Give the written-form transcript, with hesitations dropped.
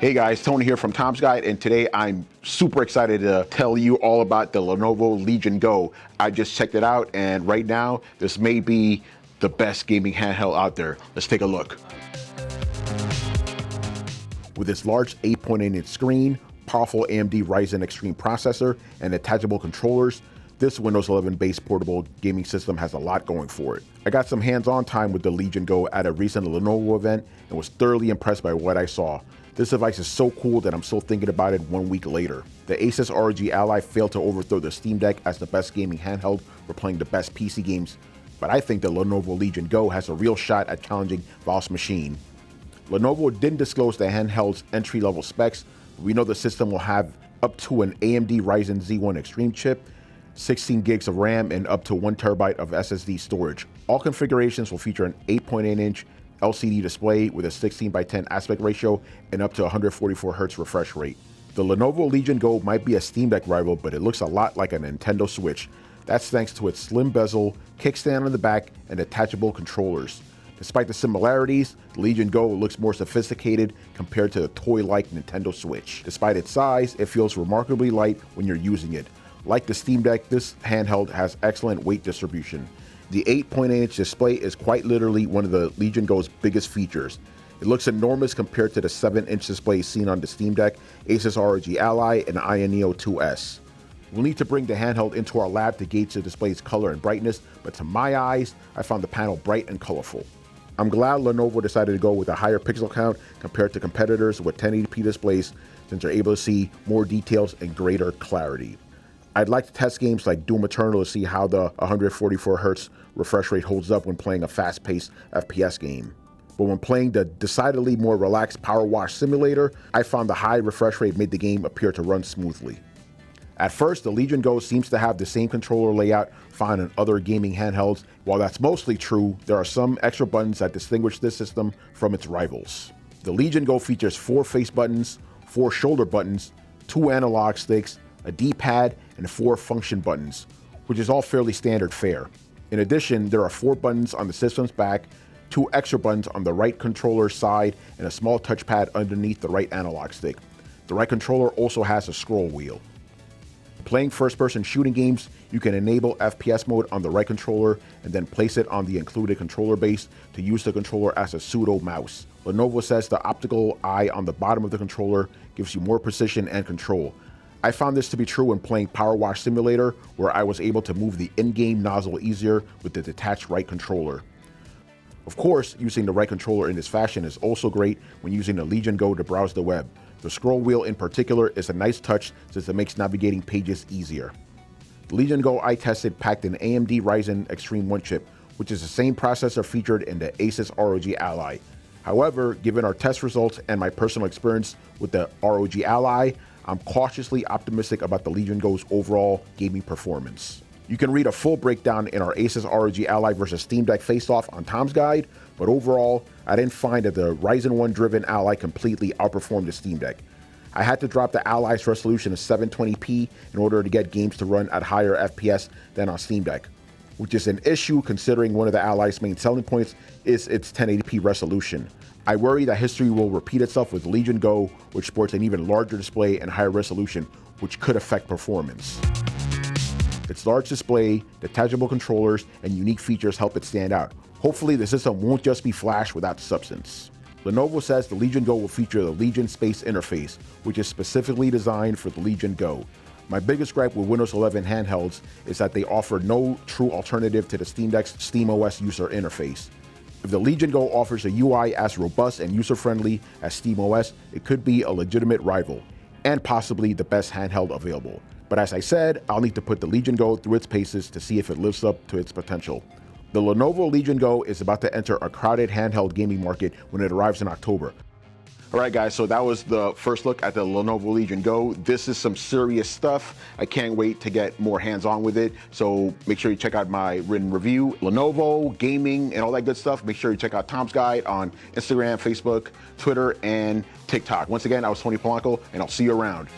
Hey guys, Tony here from Tom's Guide, and today I'm super excited to tell you all about the Lenovo Legion Go. I just checked it out, and right now, this may be the best gaming handheld out there. Let's take a look. With its large 8.8-inch screen, powerful AMD Ryzen Extreme processor, and detachable controllers, this Windows 11-based portable gaming system has a lot going for it. I got some hands-on time with the Legion Go at a recent Lenovo event and was thoroughly impressed by what I saw. This device is so cool that I'm still thinking about it 1 week later. The Asus ROG Ally failed to overthrow the Steam Deck as the best gaming handheld for playing the best PC games, but I think the Lenovo Legion Go has a real shot at challenging Valve's machine. Lenovo didn't disclose the handheld's entry-level specs, but we know the system will have up to an AMD Ryzen Z1 Extreme chip, 16 gigs of RAM, and up to 1 terabyte of SSD storage. All configurations will feature an 8.8-inch LCD display with a 16:10 aspect ratio and up to 144 Hz refresh rate. The Lenovo Legion Go might be a Steam Deck rival, but it looks a lot like a Nintendo Switch. That's thanks to its slim bezel, kickstand on the back, and detachable controllers. Despite the similarities, the Legion Go looks more sophisticated compared to the toy-like Nintendo Switch. Despite its size, it feels remarkably light when you're using it. Like the Steam Deck, this handheld has excellent weight distribution. The 8.8-inch display is quite literally one of the Legion Go's biggest features. It looks enormous compared to the 7-inch display seen on the Steam Deck, Asus ROG Ally, and Ion Neo 2S. We'll need to bring the handheld into our lab to gauge the display's color and brightness, but to my eyes, I found the panel bright and colorful. I'm glad Lenovo decided to go with a higher pixel count compared to competitors with 1080p displays, since they're able to see more details and greater clarity. I'd like to test games like Doom Eternal to see how the 144 Hz refresh rate holds up when playing a fast-paced FPS game. But when playing the decidedly more relaxed Power Wash Simulator, I found the high refresh rate made the game appear to run smoothly. At first, the Legion Go seems to have the same controller layout found in other gaming handhelds. While that's mostly true, there are some extra buttons that distinguish this system from its rivals. The Legion Go features 4 face buttons, 4 shoulder buttons, 2 analog sticks, a D-pad, and 4 function buttons, which is all fairly standard fare. In addition, there are 4 buttons on the system's back, 2 extra buttons on the right controller side, and a small touchpad underneath the right analog stick. The right controller also has a scroll wheel. Playing first-person shooting games, you can enable FPS mode on the right controller and then place it on the included controller base to use the controller as a pseudo mouse. Lenovo says the optical eye on the bottom of the controller gives you more precision and control. I found this to be true when playing Power Wash Simulator, where I was able to move the in-game nozzle easier with the detached right controller. Of course, using the right controller in this fashion is also great when using the Legion Go to browse the web. The scroll wheel in particular is a nice touch since it makes navigating pages easier. The Legion Go I tested packed an AMD Ryzen Extreme 1 chip, which is the same processor featured in the Asus ROG Ally. However, given our test results and my personal experience with the ROG Ally, I'm cautiously optimistic about the Legion Go's overall gaming performance. You can read a full breakdown in our Asus ROG Ally versus Steam Deck face-off on Tom's Guide, but overall, I didn't find that the Ryzen 1-driven Ally completely outperformed the Steam Deck. I had to drop the Ally's resolution to 720p in order to get games to run at higher FPS than on Steam Deck, which is an issue considering one of the Ally's main selling points is its 1080p resolution. I worry that history will repeat itself with Legion Go, which sports an even larger display and higher resolution, which could affect performance. Its large display, detachable controllers, and unique features help it stand out. Hopefully, the system won't just be flash without substance. Lenovo says the Legion Go will feature the Legion Space interface, which is specifically designed for the Legion Go. My biggest gripe with Windows 11 handhelds is that they offer no true alternative to the Steam Deck's SteamOS user interface. If the Legion Go offers a UI as robust and user-friendly as SteamOS, it could be a legitimate rival, and possibly the best handheld available. But as I said, I'll need to put the Legion Go through its paces to see if it lives up to its potential. The Lenovo Legion Go is about to enter a crowded handheld gaming market when it arrives in October. All right, guys, so that was the first look at the Lenovo Legion Go. This is some serious stuff. I can't wait to get more hands-on with it. So make sure you check out my written review. Lenovo, gaming, and all that good stuff. Make sure you check out Tom's Guide on Instagram, Facebook, Twitter, and TikTok. Once again, I was Tony Polanco, and I'll see you around.